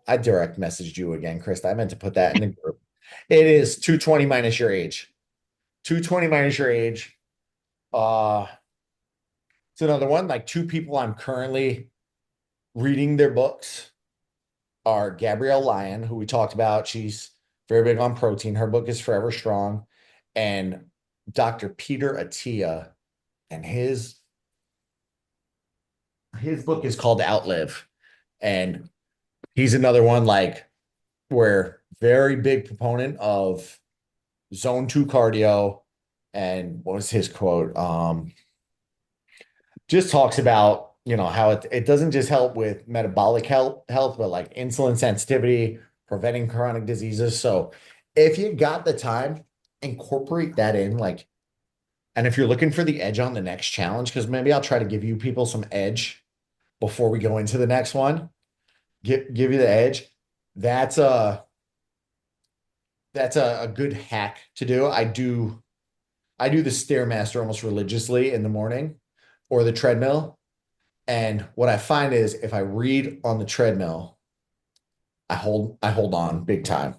I direct messaged you again, Krista. I meant to put that in the group. It is 220 minus your age. 220 minus your age. It's another one. Like, two people I'm currently reading their books are Gabrielle Lyon, who we talked about. She's very big on protein. Her book is Forever Strong. And Dr. Peter Attia, and his book is called Outlive. And he's another one, like, where very big proponent of zone 2 cardio. And what was his quote? Just talks about, how it doesn't just help with metabolic health, but like insulin sensitivity, preventing chronic diseases. So if you got the time, incorporate that in, like, and if you're looking for the edge on the next challenge, because maybe I'll try to give you people some edge before we go into the next one, give you the edge. That's a good hack to do. I do the Stairmaster almost religiously in the morning, or the treadmill. And what I find is if I read on the treadmill, I hold on big time.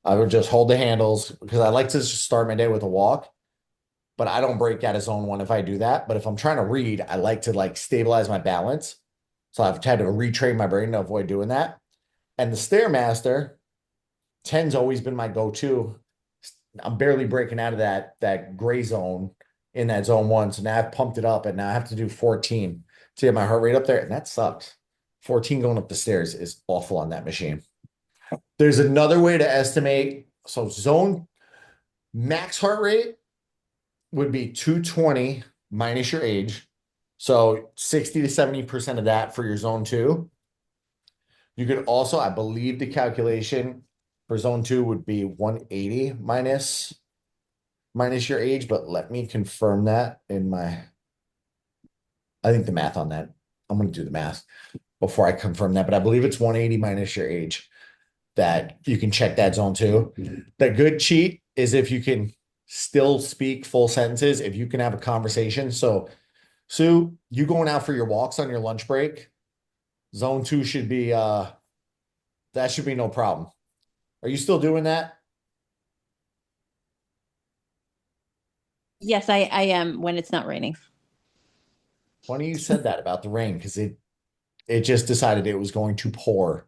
I would just hold the handles because I like to just start my day with a walk, but I don't break out of zone 1 if I do that. But if I'm trying to read, I like to like stabilize my balance. So I've had to retrain my brain to avoid doing that. And the Stairmaster, 10's always been my go-to. I'm barely breaking out of that gray zone in that zone 1. So now I've pumped it up, and now I have to do 14 to get my heart rate up there. And that sucks. 14 going up the stairs is awful on that machine. There's another way to estimate. So zone max heart rate would be 220 minus your age. So 60 to 70% of that for your zone 2. You could also, I believe the calculation for zone 2 would be 180 minus your age, but let me confirm that I think the math on that. I'm going to do the math before I confirm that, but I believe it's 180 minus your age that you can check that zone 2. The good cheat is if you can still speak full sentences if you can have a conversation. So, Sue, you going out for your walks on your lunch break? Zone two should be that should be no problem. Are you still doing that? Yes, I am when it's not raining. Funny you said that about the rain because it just decided it was going to pour.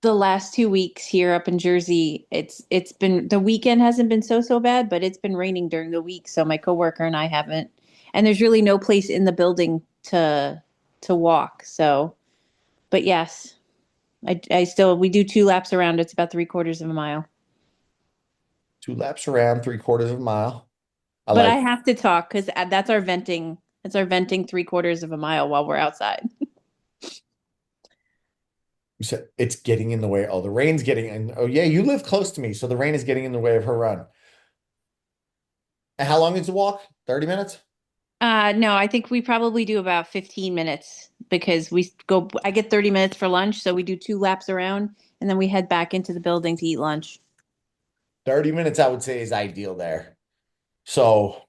The last 2 weeks here up in Jersey, it's been the weekend hasn't been so bad, but it's been raining during the week. So my coworker and I haven't, and there's really no place in the building to walk. So, but yes, I still we do 2 laps around. It's about 3/4 of a mile. 2 laps around, 3/4 of a mile. I But like I have to talk because that's our venting. That's our venting 3/4 of a mile while we're outside. you said it's getting in the way. Oh, the rain's getting in. Oh, yeah, you live close to me, so the rain is getting in the way of her run. And how long is the walk? 30 minutes? No, I think we probably do about 15 minutes because I get 30 minutes for lunch. So we do 2 laps around and then we head back into the building to eat lunch. 30 minutes, I would say, is ideal there. So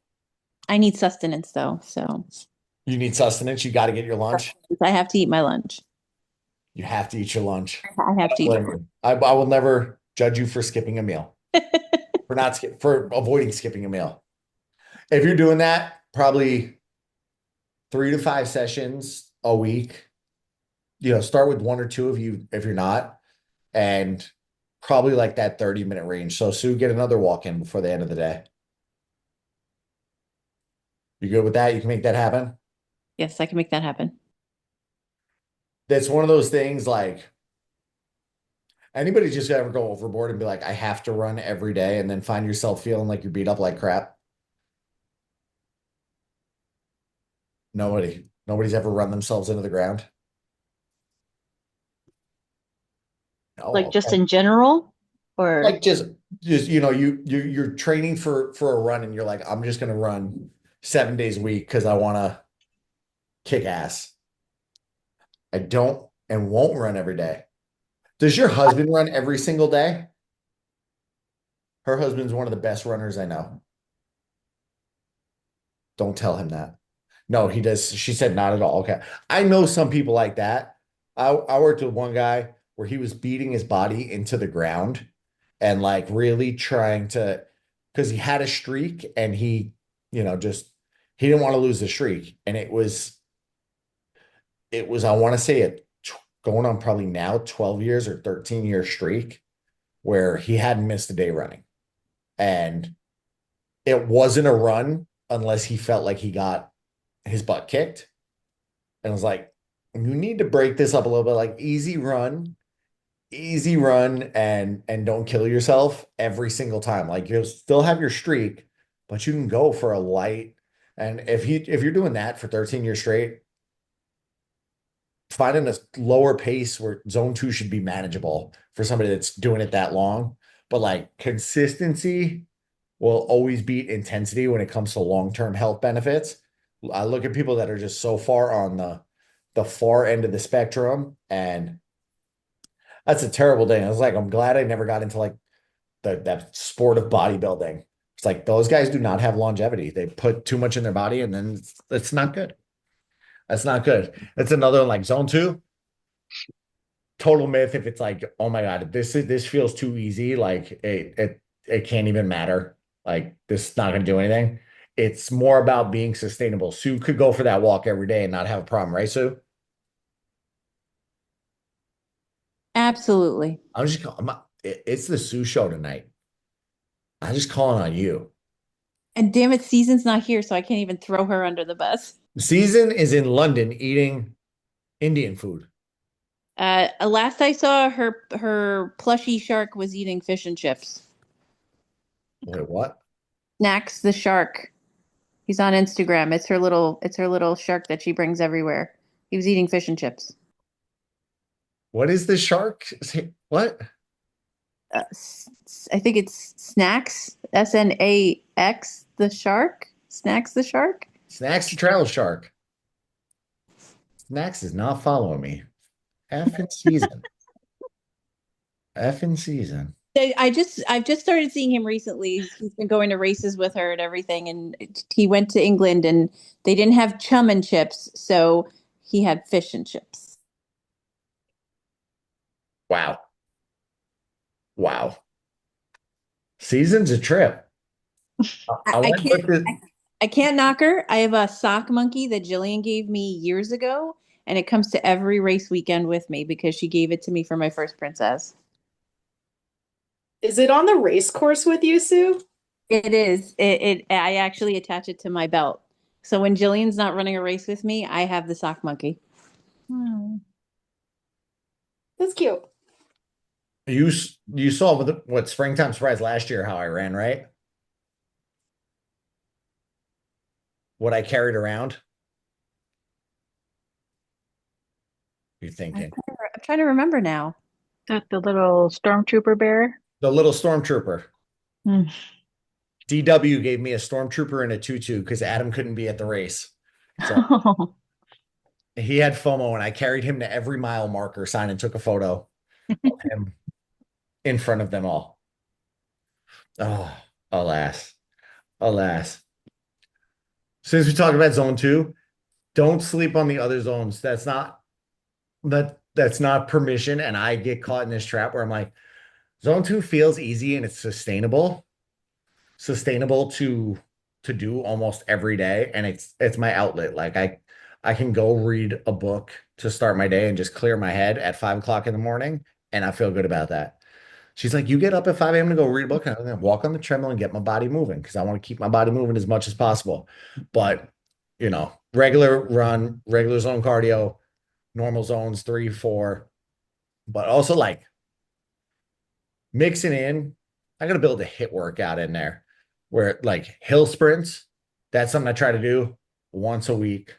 I need sustenance though. So you need sustenance. You got to get your lunch. I have to eat my lunch. You have to eat your lunch. I have to eat. I will never judge you for skipping a meal, for avoiding skipping a meal. If you're doing that, probably 3 to 5 sessions a week. Start with 1 or 2 of you if you're not, and probably like that 30-minute range. So Sue, get another walk in before the end of the day. You good with that? You can make that happen? Yes, I can make that happen. That's one of those things like anybody just ever go overboard and be like, I have to run every day and then find yourself feeling like you're beat up like crap. Nobody's ever run themselves into the ground. No, Like just in general, or like just you're training for a run and you're like, I'm just gonna run 7 days a week because I want to kick ass. I don't and won't run every day. Does your husband run every single day? Her husband's one of the best runners I know. Don't tell him that. No, he does. She said not at all. Okay. I know some people like that. I worked with one guy where he was beating his body into the ground and like really trying to, because he had a streak and he didn't want to lose the streak. And it was, I want to say going on probably now 12 years or 13-year streak where he hadn't missed a day running. And it wasn't a run unless he felt like he got his butt kicked. And I was like, you need to break this up a little bit, like easy run and don't kill yourself every single time. Like you'll still have your streak, but you can go for a light. And if you're doing that for 13 years straight, finding a lower pace where zone 2 should be manageable for somebody that's doing it that long. But like consistency will always beat intensity when it comes to long-term health benefits. I look at people that are just so far on the far end of the spectrum, and that's a terrible thing. I was like, I'm glad I never got into like that sport of bodybuilding. It's like those guys do not have longevity. They put too much in their body, and then it's not good. That's not good. That's another one, like zone 2. Total myth if it's like, oh my God, this feels too easy. Like it can't even matter. Like this is not going to do anything. It's more about being sustainable. Sue could go for that walk every day and not have a problem, right, Sue? Absolutely. It's the Sue show tonight. I'm just calling on you. And damn it, Season's not here, so I can't even throw her under the bus. Season is in London eating Indian food. Last I saw, her plushy shark was eating fish and chips. Wait, what? Snacks the shark. He's on Instagram. It's her little shark that she brings everywhere. He was eating fish and chips. What is the shark? What? I think it's Snacks. SNAX the shark. Snacks the shark. Snacks the travel shark. Snacks is not following me. Effing season. Effing season. I've just started seeing him recently. He's been going to races with her and everything, and he went to England and they didn't have chum and chips, so he had fish and chips. Wow. Wow. Season's a trip. I I went with can't the I can't knock her. I have a sock monkey that Jillian gave me years ago, and it comes to every race weekend with me because she gave it to me for my first princess. Is it on the race course with you, Sue? It is. I actually attach it to my belt. So when Jillian's not running a race with me, I have the sock monkey. Hmm. That's cute. you saw what springtime surprise last year how I ran, right? What I carried around. You're thinking I'm trying to remember now. That the little stormtrooper bear. the little stormtrooper. Hmm. DW gave me a stormtrooper and a tutu because Adam couldn't be at the race. So Oh. he had FOMO and I carried him to every mile marker sign and took a photo of him in front of them all. Oh, alas. Alas. Since we talked about zone two, don't sleep on the other zones. That's not permission. And I get caught in this trap where I'm like, zone two feels easy and it's sustainable to do almost every day. And it's my outlet. Like I can go read a book to start my day and just clear my head at 5 o'clock in the morning. And I feel good about that. She's like, you get up at 5 a.m. to go read a book, and I'm gonna walk on the treadmill and get my body moving because I want to keep my body moving as much as possible. But regular run, regular zone cardio, normal zones 3, 4, but also like mixing in. I gotta build a hit workout in there where like hill sprints, that's something I try to do once a week,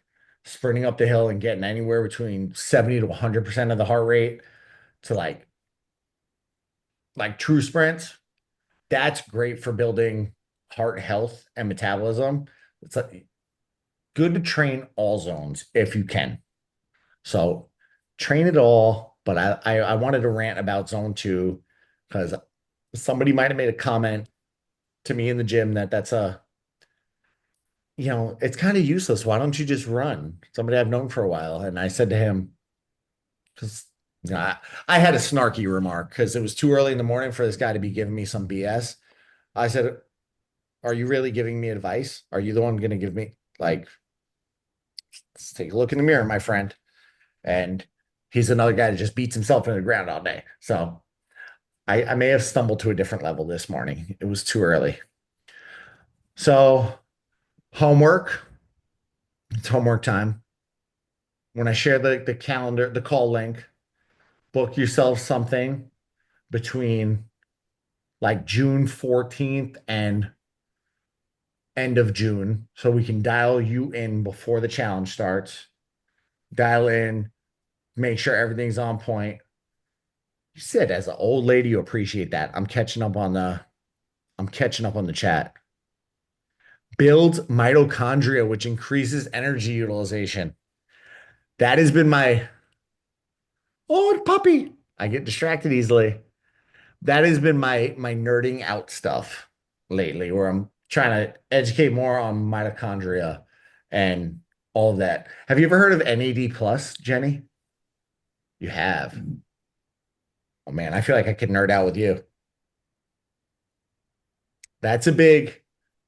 sprinting up the hill and getting anywhere between 70 to 100% of the heart rate to like true sprints. That's great for building heart health and metabolism. It's like good to train all zones if you can. So train it all. But I wanted to rant about zone two because somebody might have made a comment to me in the gym that's it's kind of useless. Why don't you just run? Somebody I've known for a while. And I said to him, because I had a snarky remark because it was too early in the morning for this guy to be giving me some BS. I said, are you really giving me advice? Are you the one going to give me like, let's take a look in the mirror, my friend? And he's another guy that just beats himself into the ground all day. So I may have stumbled to a different level this morning. It was too early. So homework, it's homework time. When I share the calendar, the call link, book yourself something between like June 14th and end of June so we can dial you in before the challenge starts. Dial in, make sure everything's on point. You said as an old lady, you appreciate that. I'm catching up on the chat. Builds mitochondria, which increases energy utilization. That has been my puppy. I get distracted easily. That has been my nerding out stuff lately, where I'm trying to educate more on mitochondria and all of that. Have you ever heard of NAD plus, Jenny? You have. Oh man, I feel like I could nerd out with you. That's a big.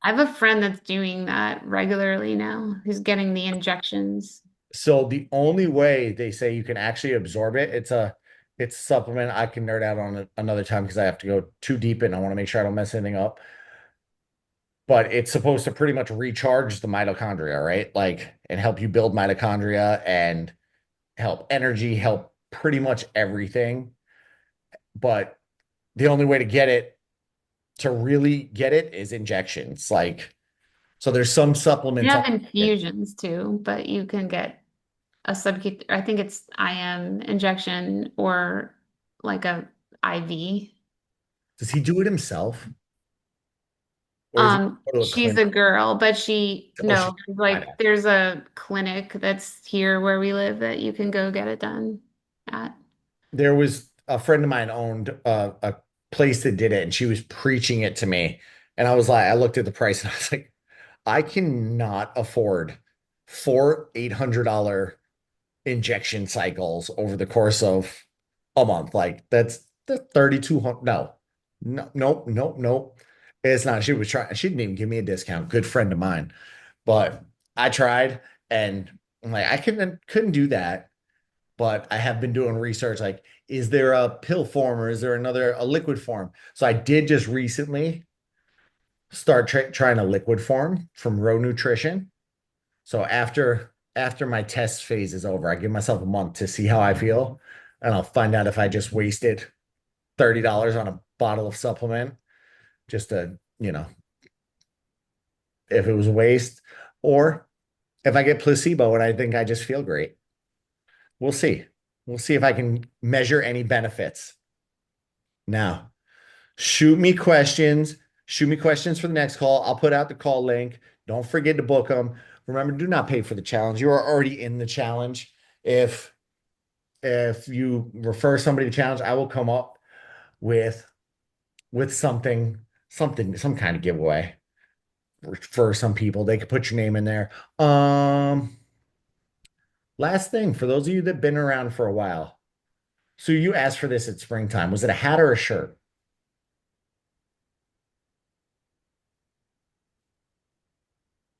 I have a friend that's doing that regularly now, who's getting the injections. So the only way they say you can actually absorb it, it's a supplement. I can nerd out on it another time because I have to go too deep in. I want to make sure I don't mess anything up. But it's supposed to pretty much recharge the mitochondria, right? Like, and help you build mitochondria and help energy, help pretty much everything. But the only way to really get it is injections. Like, so there's some You supplements on have infusions too, but you can get a subcut, I think it's IM injection or like a IV. Does he do it himself? Or does he go to a She's clinic? a girl, but Oh, she, like there's a clinic that's here where we live that you can go get it done at. there was a friend of mine owned a place that did it, and she was preaching it to me. And I was like, I looked at the price and I was like, I cannot afford four $800 injection cycles over the course of a month. Like that's the 3,200. No, no, nope, nope, nope. It's not. She was trying. She didn't even give me a discount. Good friend of mine, but I tried, and I'm like, I couldn't do that. But I have been doing research. Like, is there a pill form or is there a liquid form? So I did just recently start trying a liquid form from Row Nutrition. So after my test phase is over, I give myself a month to see how I feel, and I'll find out if I just wasted $30 on a bottle of supplement just to, if it was a waste, or if I get placebo and I think I just feel great. We'll see. We'll see if I can measure any benefits. Now, shoot me questions. Shoot me questions for the next call. I'll put out the call link. Don't forget to book them. Remember, do not pay for the challenge. You are already in the challenge. If you refer somebody to challenge, I will come up with something, some kind of giveaway for some people. They could put your name in there. Last thing, for those of you that have been around for a while. So you asked for this at springtime. Was it a hat or a shirt?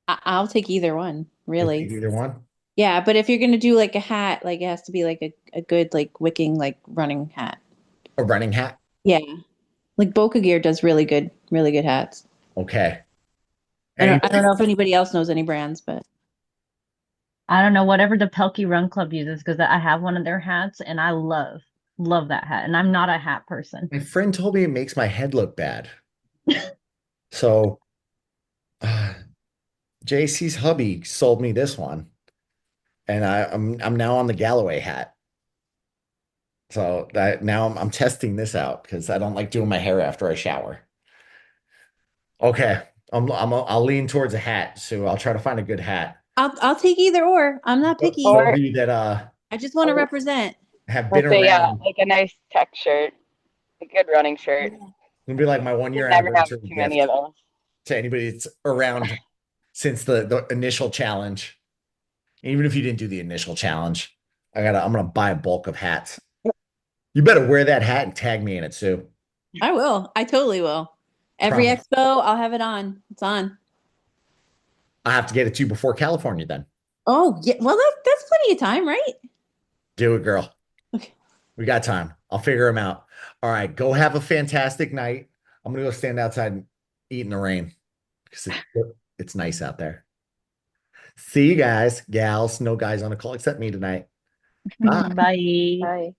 I'll take either one, really. Either one? Yeah, but if you're gonna do like a hat, like it has to be like a good like wicking like running hat. A running hat? Yeah. Like Boca Gear does really good hats. Okay. I don't know if anybody else knows any brands, but I don't know, whatever the Pelkey Run Club uses, because I have one of their hats and I love that hat. And I'm not a hat person. My friend told me it makes my head look bad. So JC's hubby sold me this one, and I'm now on the Galloway hat. So that now I'm testing this out because I don't like doing my hair after I shower. Okay, I'll lean towards a hat, so I'll try to find a good hat. I'll take either or. I'm not picky. Those of you that I just want to represent. have been Let's say, around, like a nice tech shirt, a good running shirt. it'll be like my 1 year Never have anniversary too many of gift those. to anybody that's around since the initial challenge. Even if you didn't do the initial challenge, I'm gonna buy a bulk of hats. You better wear that hat and tag me in it, Sue. I will. I totally will. Every Promise. expo, I'll have it on. It's on. I have to get it to you before California then. Oh, yeah. Well, that's plenty of time, right? Do it, girl. Okay. We got time. I'll figure them out. All right, go have a fantastic night. I'm gonna go stand outside and eat in the rain because it's nice out there. See you guys, gals. No guys on the call except me tonight. Bye. Bye. Bye.